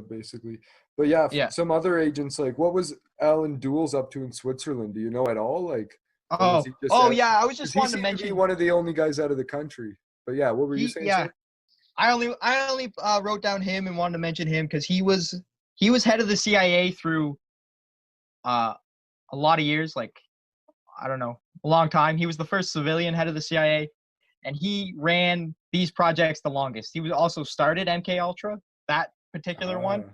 basically. But yeah, Yeah. some other agents, like what was Alan Dulles up to in Switzerland? Do you know at all? Like, or was Oh, he just oh out? yeah. I was 'Cause just he wanting to seemed to be mention one of the only guys out of the country. But yeah, what were you saying, yeah. sorry? I only wrote down him and wanted to mention him because he was head of the CIA through a lot of years, like I don't know, a long time. He was the first civilian head of the CIA, and he ran these projects the longest. He was also started MK Ultra, that particular one. Ah,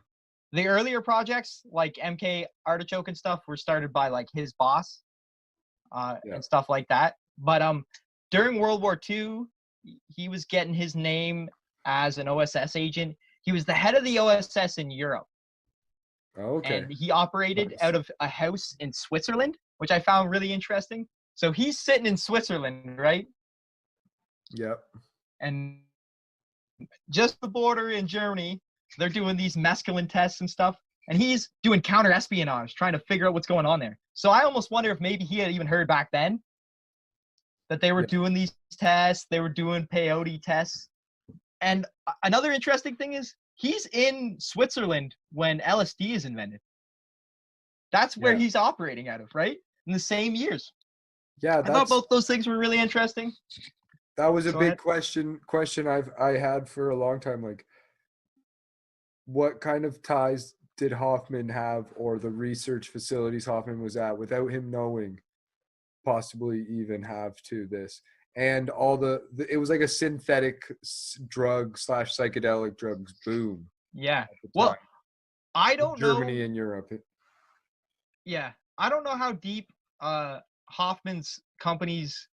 The earlier projects like MK Artichoke and stuff were started by like his boss, yeah. and stuff like that. But during World War II, he was getting his name as an OSS agent. He was the head of the OSS in Europe, Oh, okay. and he operated Nice. out of a house in Switzerland, which I found really interesting. So he's sitting in Switzerland, right? Yep. And just the border in Germany, they're doing these mescaline tests and stuff, and he's doing counter espionage, trying to figure out what's going on there. So I almost wonder if maybe he had even heard back then that they were Yeah. doing these tests, they were doing peyote tests. And another interesting thing is he's in Switzerland when LSD is invented. That's where Yeah. he's operating out of, right? In the same years. Yeah, I thought both those things were really interesting. that was a Go big ahead. question I had for a long time. Like, what kind of ties did Hoffman have, or the research facilities Hoffman was at, without him knowing, possibly even have to this? And all it was like a synthetic drug / psychedelic drugs boom Yeah. at the Well, time I in don't Germany know. and Europe. Yeah. I don't know how deep Hoffman's company's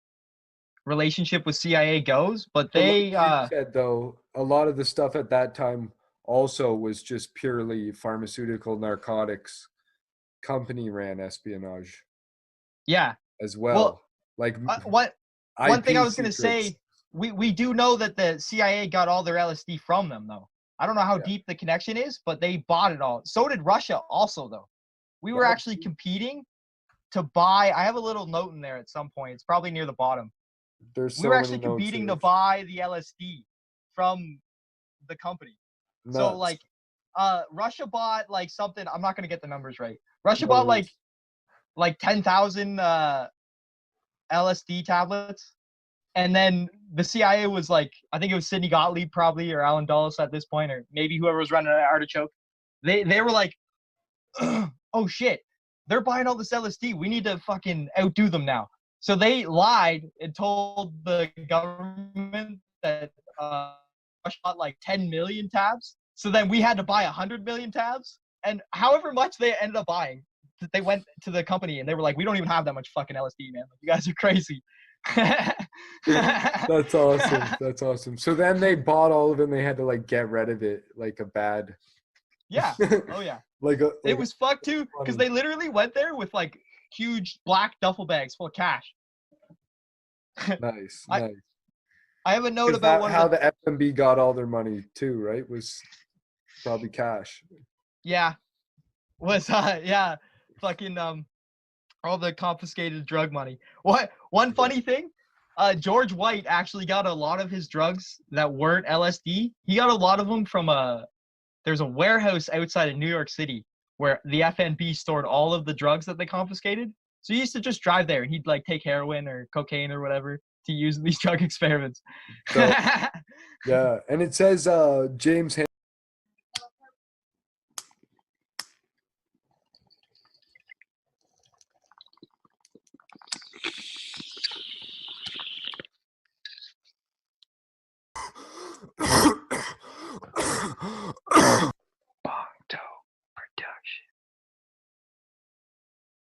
relationship with CIA goes, but From what they you said, though, a lot of the stuff at that time also was just purely pharmaceutical narcotics company ran espionage yeah. as Well, well, like what one thing I IP was going to secrets. say, we do know that the CIA got all their LSD from them though. I don't know how Yeah. deep the connection is, but they bought it all. So did Russia also though. We were Oh, actually competing to buy. I have a little note in there at some point. It's probably near the bottom. there's We were so many actually notes competing here. to buy the LSD from the company. So Nuts. like Russia bought like something, I'm not going to get the numbers right. Russia No bought worries. like 10,000 LSD tablets. And then the CIA was like, I think it was Sidney Gottlieb probably, or Alan Dulles at this point, or maybe whoever was running Artichoke. They were like, oh shit, they're buying all this LSD. We need to fucking outdo them now. So they lied and told the government that Russia bought like 10 million tabs. So then we had to buy 100 million tabs. And however much they ended up buying, they went to the company and they were like, we don't even have that much fucking LSD, man. Like, you guys are crazy. That's awesome. That's awesome. So then they bought all of it and they had to like get rid of it like a bad Yeah. Oh yeah. It like was fucked too, because they literally went there with like huge black duffel bags full of cash. nice, I nice. I have a note Because about that one how of the the FMB got all their money too, right? Was probably cash. yeah was yeah fucking all the confiscated drug money. What one Yeah. funny thing, George White actually got a lot of his drugs that weren't LSD. He got a lot of them from there's a warehouse outside of New York City where the FNB stored all of the drugs that they confiscated. So he used to just drive there and he'd like take heroin or cocaine or whatever to use in these drug experiments. So yeah, and it says James